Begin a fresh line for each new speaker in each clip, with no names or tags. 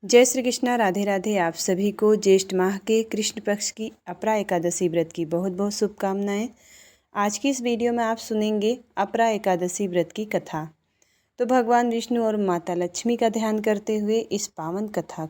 जय श्री कृष्णा, राधे राधे। आप सभी को ज्येष्ठ माह के कृष्ण पक्ष की अपरा एकादशी व्रत की बहुत बहुत शुभकामनाएं। आज की इस वीडियो में आप सुनेंगे अपरा एकादशी व्रत की कथा। तो भगवान विष्णु और माता लक्ष्मी का ध्यान करते हुए इस पावन कथा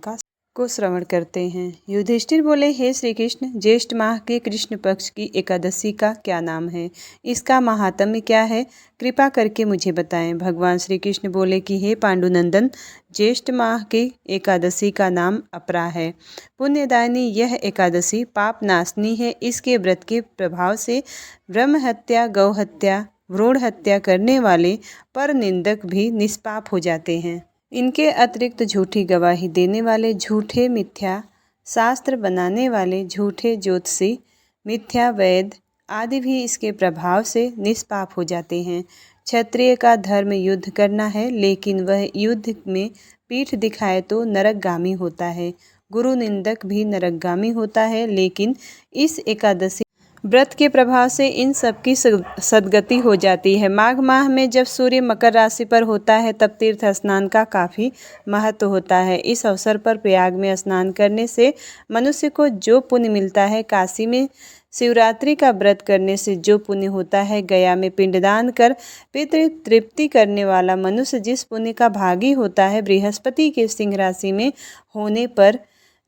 को श्रवण करते हैं। युधिष्ठिर बोले, हे श्री कृष्ण, ज्येष्ठ माह के कृष्ण पक्ष की एकादशी का क्या नाम है? इसका महात्म्य क्या है? कृपा करके मुझे बताएं। भगवान श्री कृष्ण बोले कि हे पांडुनंदन, ज्येष्ठ माह की एकादशी का नाम अपरा है। पुण्यदायिनी यह एकादशी पाप नाशनी है। इसके व्रत के प्रभाव से ब्रह्म हत्या, गौ हत्या, भ्रूण हत्या करने वाले पर निंदक भी निष्पाप हो जाते हैं। इनके अतिरिक्त झूठी गवाही देने वाले, झूठे मिथ्या शास्त्र बनाने वाले, झूठे ज्योतिषी, मिथ्या वैद्य आदि भी इसके प्रभाव से निष्पाप हो जाते हैं। क्षत्रिय का धर्म युद्ध करना है, लेकिन वह युद्ध में पीठ दिखाए तो नरकगामी होता है। गुरु निंदक भी नरकगामी होता है, लेकिन इस एकादशी व्रत के प्रभाव से इन सब की सद्गति हो जाती है। माघ माह में जब सूर्य मकर राशि पर होता है तब तीर्थ स्नान का काफ़ी महत्व होता है। इस अवसर पर प्रयाग में स्नान करने से मनुष्य को जो पुण्य मिलता है, काशी में शिवरात्रि का व्रत करने से जो पुण्य होता है, गया में पिंडदान कर पितृ तृप्ति करने वाला मनुष्य जिस पुण्य का भागी होता है, बृहस्पति के सिंह राशि में होने पर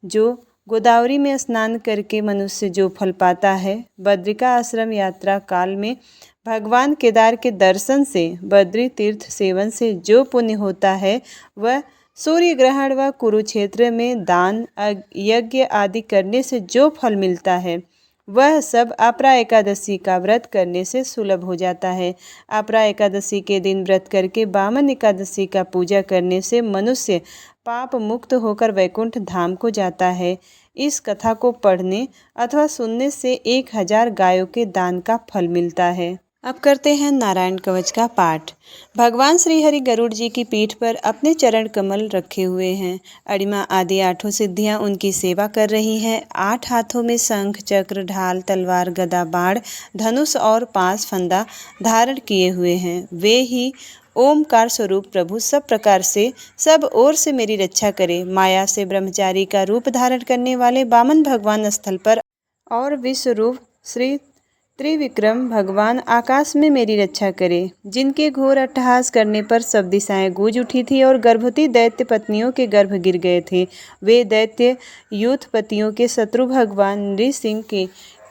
जो गोदावरी में स्नान करके मनुष्य जो फल पाता है, बद्रिका आश्रम यात्रा काल में भगवान केदार के दर्शन से, बद्री तीर्थ सेवन से जो पुण्य होता है, वह सूर्य ग्रहण व कुरुक्षेत्र में दान यज्ञ आदि करने से जो फल मिलता है, वह सब अपरा एकादशी का व्रत करने से सुलभ हो जाता है। अपरा एकादशी के दिन व्रत करके वामन एकादशी का पूजा करने से मनुष्य पाप मुक्त होकर वैकुंठ धाम को जाता है। इस कथा को पढ़ने अथवा सुनने से 1000 गायों के दान का फल मिलता है। अब करते हैं नारायण कवच का पाठ। भगवान श्री हरि गरुड़ जी की पीठ पर अपने चरण कमल रखे हुए हैं। अड़िमा आदि 8 सिद्धियां उनकी सेवा कर रही हैं। 8 हाथों में शंख, चक्र, ढाल, तलवार, गदा, बाण, धनुष और 5 फंदा धारण किए हुए हैं। वे ही ओमकार स्वरूप प्रभु सब प्रकार से, सब ओर से मेरी रक्षा करे। माया से ब्रह्मचारी का रूप धारण करने वाले वामन भगवान स्थल पर और विश्वरूप श्री त्रिविक्रम भगवान आकाश में मेरी रक्षा करे। जिनके घोर अट्टहास करने पर सब दिशाएं गूंज उठी थी और गर्भवती दैत्य पत्नियों के गर्भ गिर गए थे, वे दैत्य यूथपतियों के शत्रु भगवान नृसिंह के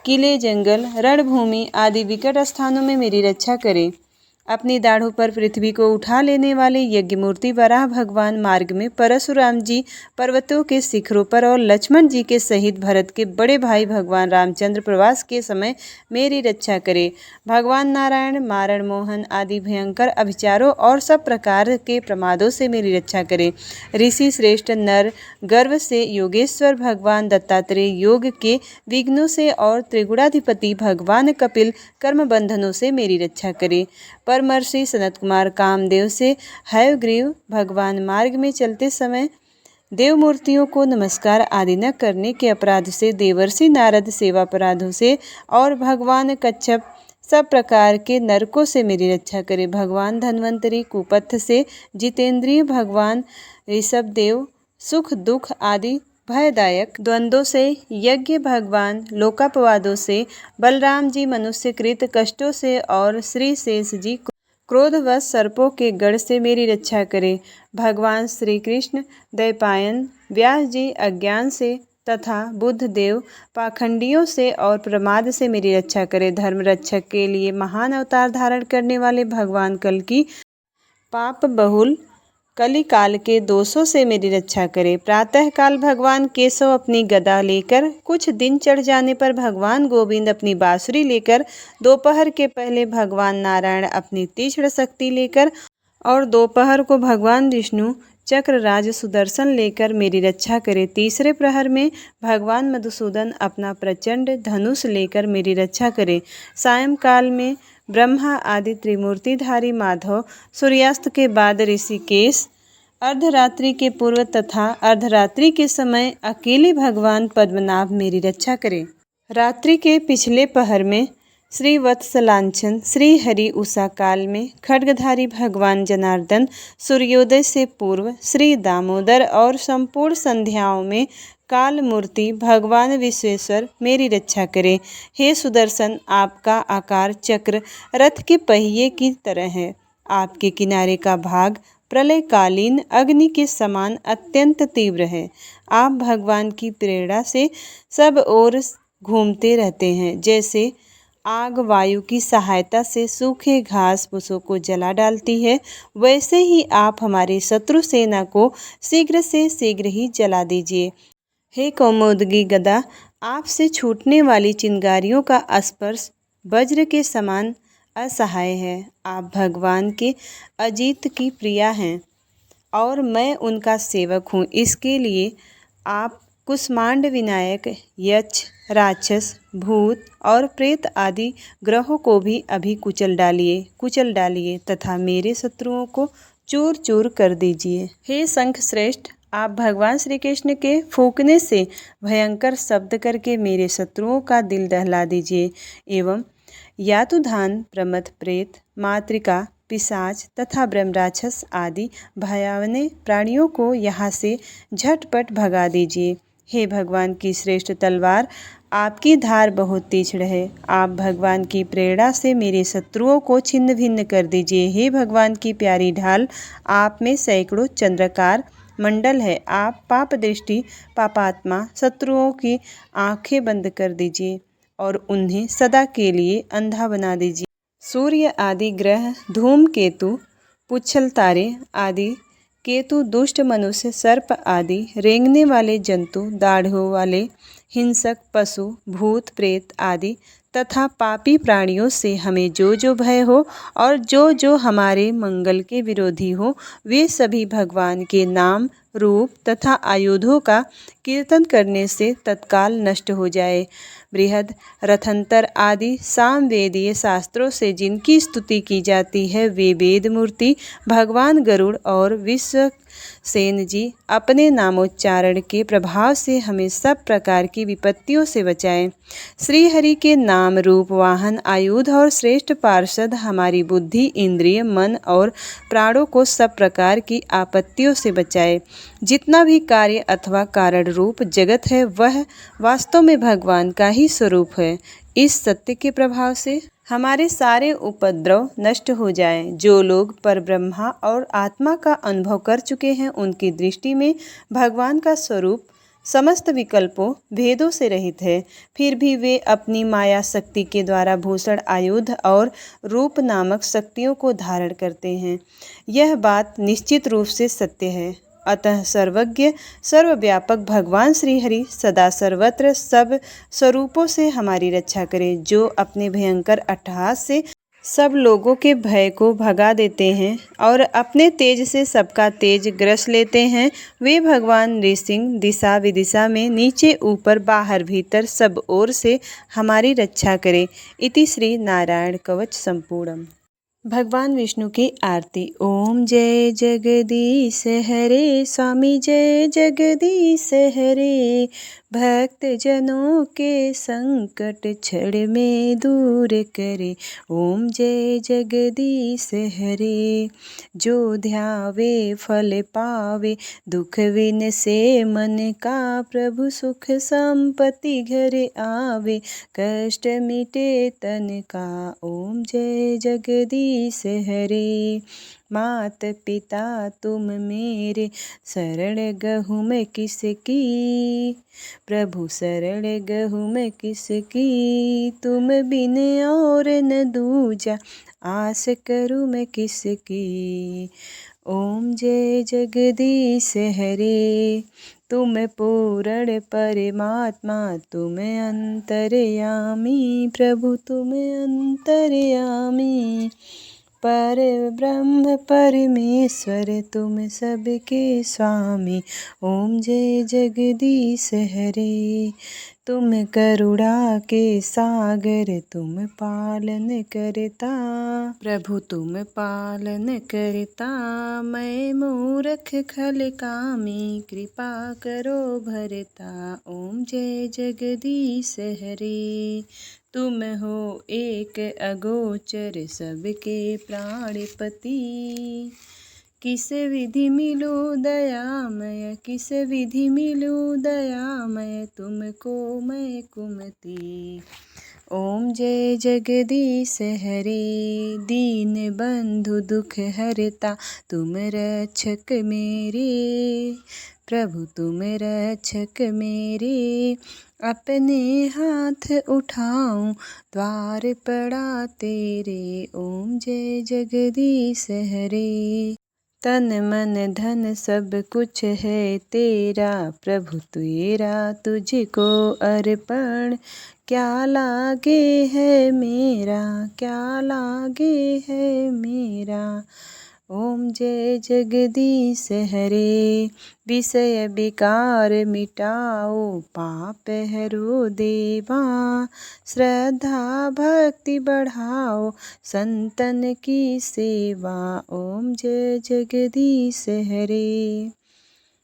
किले, जंगल, रणभूमि आदि विकट स्थानों में मेरी रक्षा करे। अपनी दाढ़ों पर पृथ्वी को उठा लेने वाले यज्ञ मूर्ति वराह भगवान मार्ग में परशुराम जी पर्वतों के शिखरों पर और लक्ष्मण जी के सहित भरत के बड़े भाई भगवान रामचंद्र प्रवास के समय मेरी रक्षा करे। भगवान नारायण मारण मोहन आदि भयंकर अभिचारों और सब प्रकार के प्रमादों से मेरी रक्षा करे। ऋषि श्रेष्ठ नर गर्व से योगेश्वर भगवान दत्तात्रेय योग के विघ्नों से और त्रिगुणाधिपति भगवान कपिल कर्म बंधनों से मेरी रक्षा करे। परमर्षि सनत कुमार कामदेव से हयग्रीव भगवान मार्ग में चलते समय देव मूर्तियों को नमस्कार आदि न करने के अपराध से, देवर्षि नारद सेवा अपराधों से और भगवान कच्छप सब प्रकार के नरकों से मेरी रक्षा करे। भगवान धन्वंतरी कुपथ से, जितेंद्रिय भगवान ऋषभ देव सुख दुख आदि भयदायक द्वंद्वों से, यज्ञ भगवान लोकापवादों से, बलराम जी मनुष्य कृत कष्टों से और श्री शेष जी क्रोधवश सर्पों के गढ़ से मेरी रक्षा करे। भगवान श्री कृष्ण दैपायन व्यास जी अज्ञान से तथा बुद्ध देव पाखंडियों से और प्रमाद से मेरी रक्षा करे। धर्म रक्षक के लिए महान अवतार धारण करने वाले भगवान कल की पाप बहुल कली काल के दोषों से मेरी रक्षा करे। प्रातः काल भगवान केशव अपनी गदा लेकर, कुछ दिन चढ़ जाने पर भगवान गोविंद अपनी बांसुरी लेकर, दोपहर के पहले भगवान नारायण अपनी तीक्ष्ण शक्ति लेकर और दोपहर को भगवान विष्णु चक्रराज सुदर्शन लेकर मेरी रक्षा करे। तीसरे प्रहर में भगवान मधुसूदन अपना प्रचंड धनुष लेकर मेरी रक्षा करे। सायंकाल में ब्रह्मा आदि त्रिमूर्तिधारी माधव, सूर्यास्त के बाद ऋषिकेश, अर्धरात्रि के पूर्व तथा अर्धरात्रि के समय अकेले भगवान पद्मनाभ मेरी रक्षा करे। रात्रि के पिछले पहर में श्री वत्सलांछन श्री हरि उषा काल में खड्गधारी भगवान जनार्दन सूर्योदय से पूर्व श्री दामोदर और संपूर्ण संध्याओं में काल मूर्ति भगवान विश्वेश्वर मेरी रक्षा करे। हे सुदर्शन, आपका आकार चक्र रथ के पहिए की तरह है। आपके किनारे का भाग प्रलयकालीन अग्नि के समान अत्यंत तीव्र है। आप भगवान की प्रेरणा से सब ओर घूमते रहते हैं। जैसे आग वायु की सहायता से सूखे घास फूसों को जला डालती है, वैसे ही आप हमारी शत्रु सेना को शीघ्र से शीघ्र ही जला दीजिए। हे कौमुदगी गदा, आपसे छूटने वाली चिंगारियों का स्पर्श वज्र के समान असहाय है। आप भगवान के अजीत की प्रिया हैं और मैं उनका सेवक हूँ। इसके लिए आप कुष्मांड विनायक, यक्ष, राक्षस, भूत और प्रेत आदि ग्रहों को भी अभी कुचल डालिए तथा मेरे शत्रुओं को चूर चूर कर दीजिए। हे शंख श्रेष्ठ, आप भगवान श्री कृष्ण के फूंकने से भयंकर शब्द करके मेरे शत्रुओं का दिल दहला दीजिए एवं यातुधान, प्रमथ, प्रेत, मातृका, पिशाच तथा ब्रह्मराक्षस आदि भयावह प्राणियों को यहाँ से झटपट भगा दीजिए। हे भगवान की श्रेष्ठ तलवार, आपकी धार बहुत तीक्ष्ण है। आप भगवान की प्रेरणा से मेरे शत्रुओं को छिन्न भिन्न कर दीजिए। हे भगवान की प्यारी ढाल, आप में सैकड़ों चंद्राकार मंडल है। आप पाप दृष्टि पापात्मा शत्रुओं की आंखें बंद कर दीजिए और उन्हें सदा के लिए अंधा बना दीजिए। सूर्य आदि ग्रह, धूमकेतु, पुच्छल तारे आदि केतु, दुष्ट मनुष्य, सर्प आदि रेंगने वाले जंतु, दाढ़ों वाले हिंसक पशु, भूत प्रेत आदि तथा पापी प्राणियों से हमें जो जो भय हो और जो जो हमारे मंगल के विरोधी हो, वे सभी भगवान के नाम, रूप तथा आयुधों का कीर्तन करने से तत्काल नष्ट हो जाए। बृहद, रथंतर आदि सामवेदीय शास्त्रों से जिनकी स्तुति की जाती है, वे वेद मूर्ति भगवान गरुड़ और विश्वसेन जी अपने नामोच्चारण के प्रभाव से हमें सब प्रकार की विपत्तियों से बचाएं। श्री हरि के नाम, रूप, वाहन, आयुध और श्रेष्ठ पार्षद हमारी बुद्धि, इंद्रिय, मन और प्राणों को सब प्रकार की आपत्तियों से बचाए। जितना भी कार्य अथवा कारण रूप जगत है, वह वास्तव में भगवान का ही स्वरूप है। इस सत्य के प्रभाव से हमारे सारे उपद्रव नष्ट हो जाएं। जो लोग परब्रह्मा और आत्मा का अनुभव कर चुके हैं, उनकी दृष्टि में भगवान का स्वरूप समस्त विकल्पों भेदों से रहित है। फिर भी वे अपनी माया शक्ति के द्वारा भूषण, आयुध और रूप नामक शक्तियों को धारण करते हैं। यह बात निश्चित रूप से सत्य है। अतः सर्वज्ञ सर्वव्यापक भगवान श्री हरि सदा सर्वत्र सब स्वरूपों से हमारी रक्षा करें। जो अपने भयंकर अट्टहास से सब लोगों के भय को भगा देते हैं और अपने तेज से सबका तेज ग्रस लेते हैं, वे भगवान नृसिंह दिशा विदिशा में नीचे ऊपर बाहर भीतर सब ओर से हमारी रक्षा करें। इति श्री नारायण कवच संपूर्णम। भगवान विष्णु की आरती। ओम जय जगदीश हरे, स्वामी जय जगदीश हरे। भक्त जनों के संकट क्षण में दूर करे। ओम जय जगदीश हरे। जो ध्यावे फल पावे, दुख विन से मन का। प्रभु सुख संपत्ति घर आवे, कष्ट मिटे तन का। ओम जय जगदीश हरे। मात पिता तुम मेरे, शरण गहूँ मैं किसकी। प्रभु शरण गहूँ मैं किसकी। तुम बिन और न दूजा, आस करूँ मैं किसकी। ओम जय जगदीश हरे। तुम पूर्ण परमात्मा, तुम अंतर्यामी। प्रभु तुम अंतर्यामी। पर ब्रह्म परमेश्वर, तुम सबके स्वामी। ओम जय जगदीश हरे। तुम करुणा के सागर तुम पालन करता। प्रभु तुम पालन करता, मैं मूर्ख खल कामी, कृपा करो भरता। ओम जय जगदीश हरे। तुम हो एक अगोचर सबके प्राणपति। किस विधि मिलो दयामय, किस विधि मिलो दयामय, तुमको मैं कुमति। ओम जय जगदीश हरे। दीन बंधु दुख हरता, तुम रक्षक मेरे। प्रभु तुम रक्षक मेरे। अपने हाथ उठाऊं, द्वार पड़ा तेरे। ओम जय जगदीश हरे। तन मन धन सब कुछ है तेरा, प्रभु तेरा तुझको अर्पण। क्या लागे है मेरा, क्या लागे है मेरा। ओम जय जगदीश हरे। विषय विकार मिटाओ, पाप हरो देवा। श्रद्धा भक्ति बढ़ाओ, संतन की सेवा। ओम जय जगदीश हरे।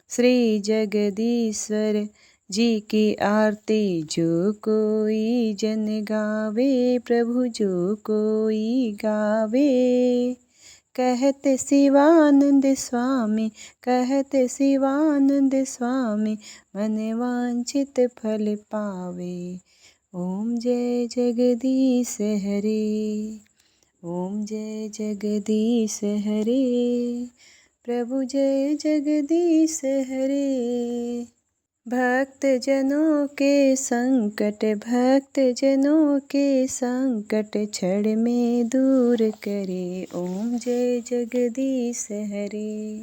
श्री जगदीश्वर जी की आरती जो कोई जन गावे, प्रभु जो कोई गावे। कहते शिवानंद स्वामी, कहते शिवानंद स्वामी, मन वांछित फल पावे। ओम जय जगदीश हरे। ओम जय जगदीश हरे। प्रभु जय जगदीश हरे। भक्त जनों के संकट, भक्त जनों के संकट क्षण में दूर करे। ओम जय जगदीश हरे।